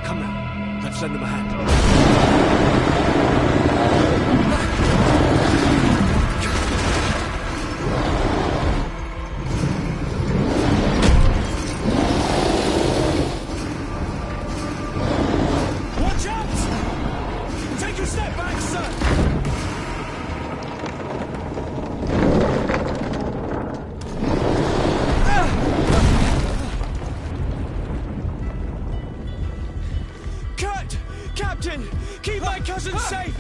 Come now. Let's lend them a hand. Watch out! Take a step back, sir! Captain! Keep my cousin safe!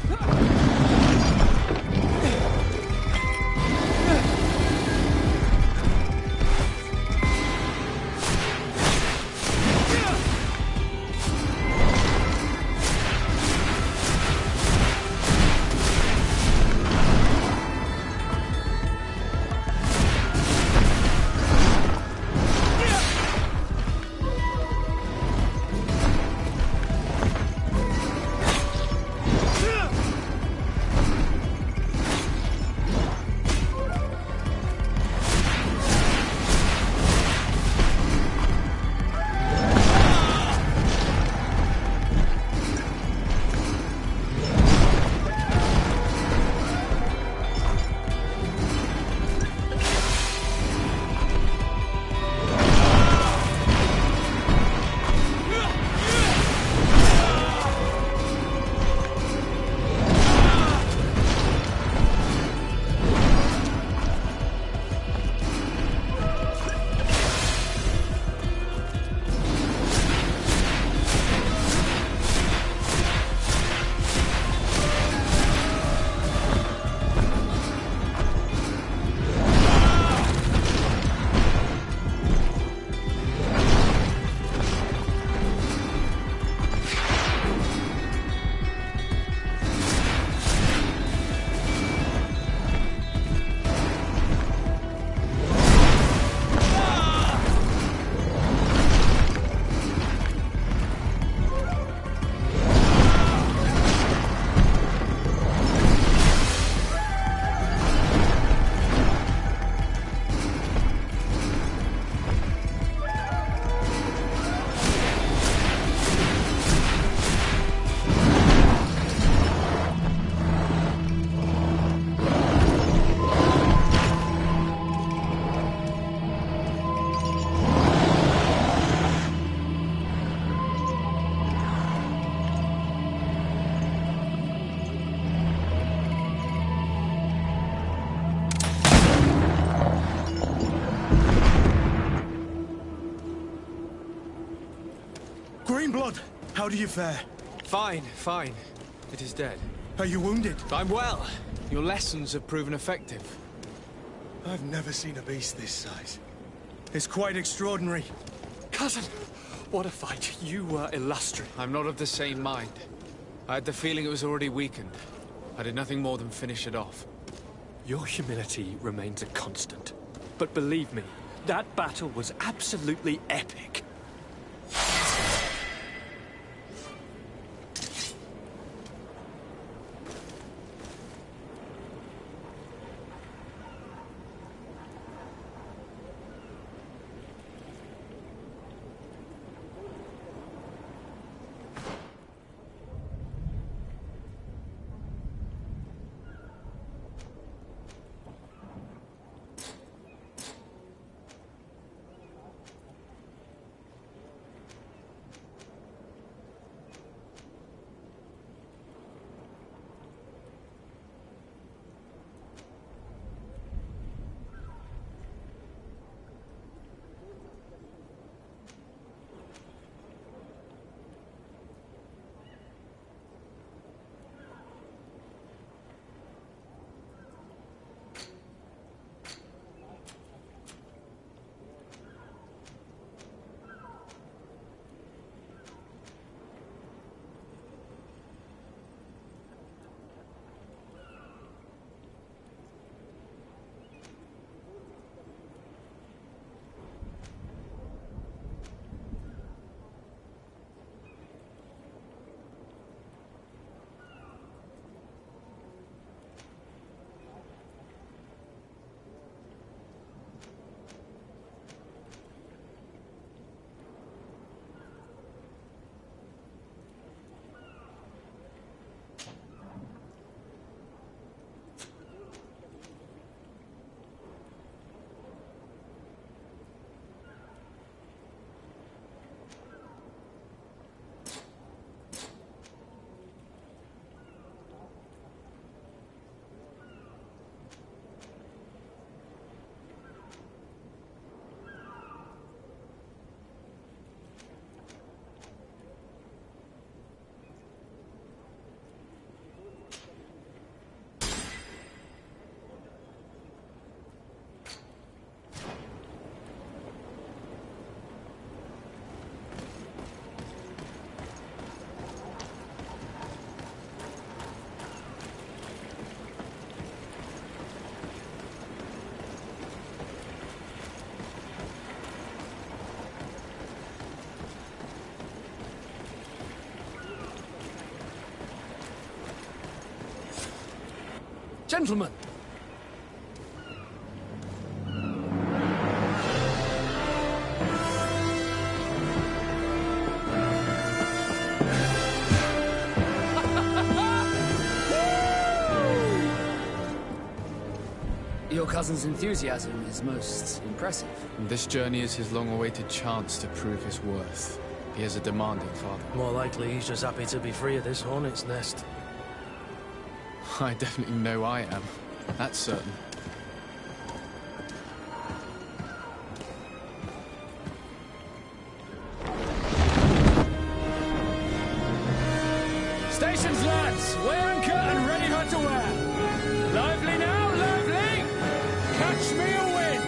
Greenblood, how do you fare? Fine, fine. It is dead. Are you wounded? I'm well. Your lessons have proven effective. I've never seen a beast this size. It's quite extraordinary. Cousin, what a fight. You were illustrious. I'm not of the same mind. I had the feeling it was already weakened. I did nothing more than finish it off. Your humility remains a constant. But believe me, that battle was absolutely epic. Gentlemen! Your cousin's enthusiasm is most impressive. This journey is his long-awaited chance to prove his worth. He has a demanding father. More likely he's just happy to be free of this hornet's nest. I definitely know I am. That's certain. Stations, lads! Wear and cut and ready for to wear! Lively now, lively! Catch me a win!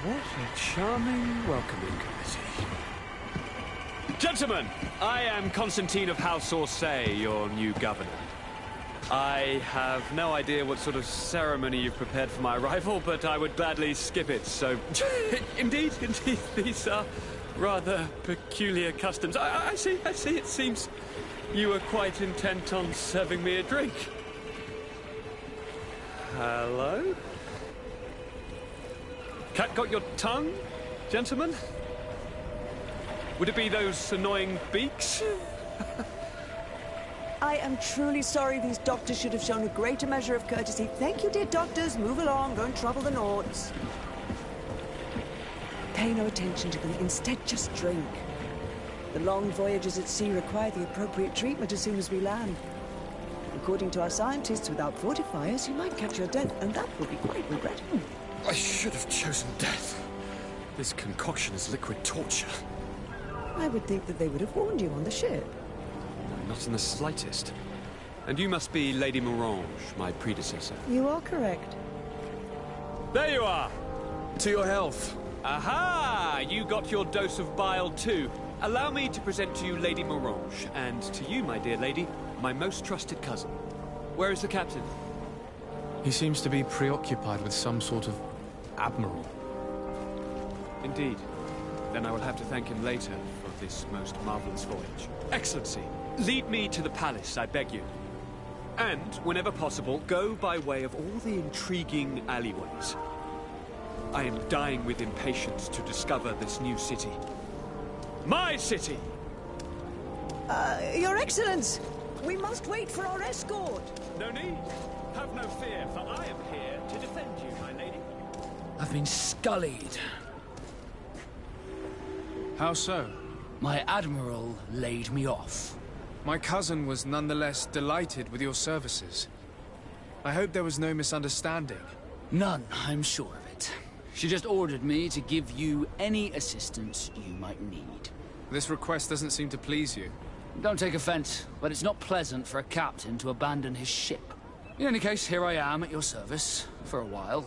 What a charming welcoming committee. Gentlemen, I am Constantine of House Orsay, your new governor. I have no idea what sort of ceremony you've prepared for my arrival, but I would gladly skip it, so... indeed, these are rather peculiar customs. I see, it seems you are quite intent on serving me a drink. Hello? Cat got your tongue, gentlemen? Would it be those annoying beaks? I am truly sorry. These doctors should have shown a greater measure of courtesy. Thank you, dear doctors. Move along. Don't trouble the Nords. Pay no attention to them. Instead, just drink. The long voyages at sea require the appropriate treatment as soon as we land. According to our scientists, without fortifiers, you might catch your death, and that would be quite regrettable. I should have chosen death. This concoction is liquid torture. I would think that they would have warned you on the ship. Not in the slightest. And you must be Lady Morange, my predecessor. You are correct. There you are! To your health. Aha! You got your dose of bile too. Allow me to present to you Lady Morange, and to you, my dear lady, my most trusted cousin. Where is the captain? He seems to be preoccupied with some sort of admiral. Indeed. Then I will have to thank him later for this most marvelous voyage. Excellency, lead me to the palace, I beg you. And, whenever possible, go by way of all the intriguing alleyways. I am dying with impatience to discover this new city. My city! Your Excellence! We must wait for our escort! No need. Have no fear, for I am here to defend you, my lady. I've been scullied. How so? My admiral laid me off. My cousin was nonetheless delighted with your services. I hope there was no misunderstanding. None, I'm sure of it. She just ordered me to give you any assistance you might need. This request doesn't seem to please you. Don't take offense, but it's not pleasant for a captain to abandon his ship. In any case, here I am at your service, for a while.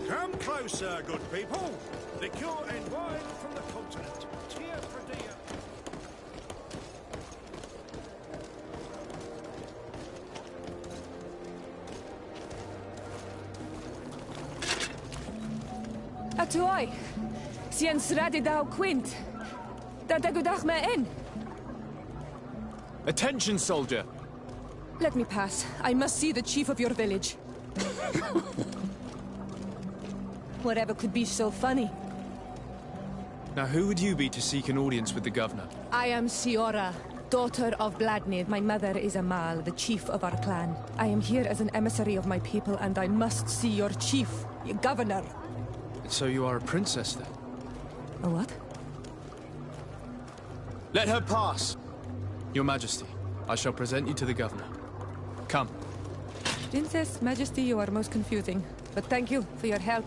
Come closer, good people. Liqueur and wine from the continent. Tear for dear. Atuai. Siens radi dau quint. Da dagudach me in. Attention, soldier! Let me pass. I must see the chief of your village. Whatever could be so funny? Now, who would you be to seek an audience with the governor? I am Siora, daughter of Bladnid. My mother is Amal, the chief of our clan. I am here as an emissary of my people, and I must see your chief, your governor. So you are a princess, then? A what? Let her pass! Your Majesty, I shall present you to the governor. Come. Princess, Majesty, you are most confusing. But thank you for your help.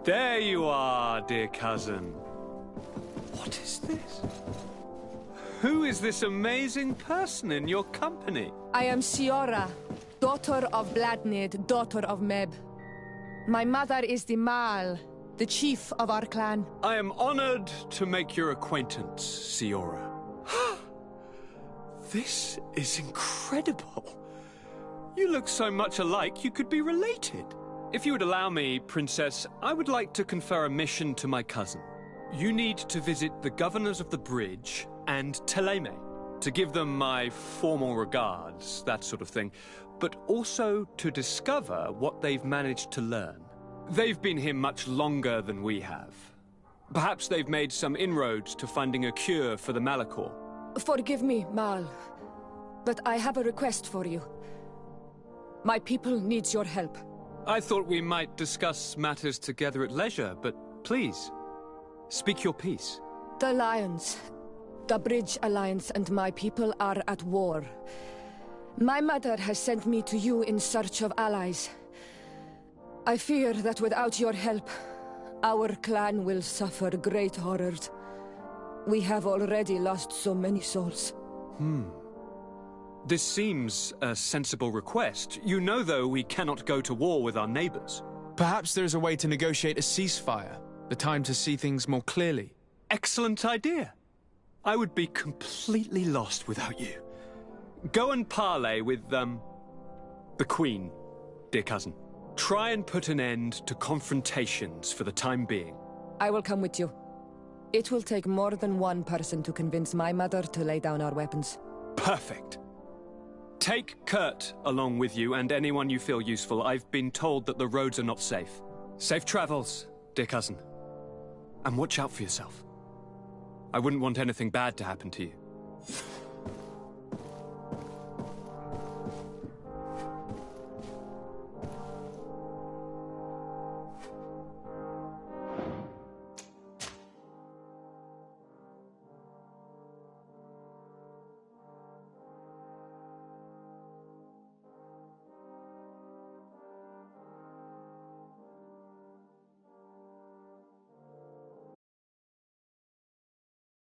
There you are, dear cousin. What is this? Who is this amazing person in your company? I am Siora, daughter of Bladnid, daughter of Meb. My mother is the Mal, the chief of our clan. I am honored to make your acquaintance, Siora. This is incredible. You look so much alike you could be related. If you would allow me, Princess, I would like to confer a mission to my cousin. You need to visit the governors of the bridge and Teleme, to give them my formal regards, that sort of thing, but also to discover what they've managed to learn. They've been here much longer than we have. Perhaps they've made some inroads to finding a cure for the Malachor. Forgive me, Mal, but I have a request for you. My people needs your help. I thought we might discuss matters together at leisure, but please, speak your piece. The Alliance, the Bridge Alliance and my people are at war. My mother has sent me to you in search of allies. I fear that without your help, our clan will suffer great horrors. We have already lost so many souls. This seems a sensible request. You know, though, we cannot go to war with our neighbors. Perhaps there is a way to negotiate a ceasefire. The time to see things more clearly. Excellent idea. I would be completely lost without you. Go and parley with, the Queen, dear cousin. Try and put an end to confrontations for the time being. I will come with you. It will take more than one person to convince my mother to lay down our weapons. Perfect. Take Kurt along with you and anyone you feel useful. I've been told that the roads are not safe. Safe travels, dear cousin. And watch out for yourself. I wouldn't want anything bad to happen to you.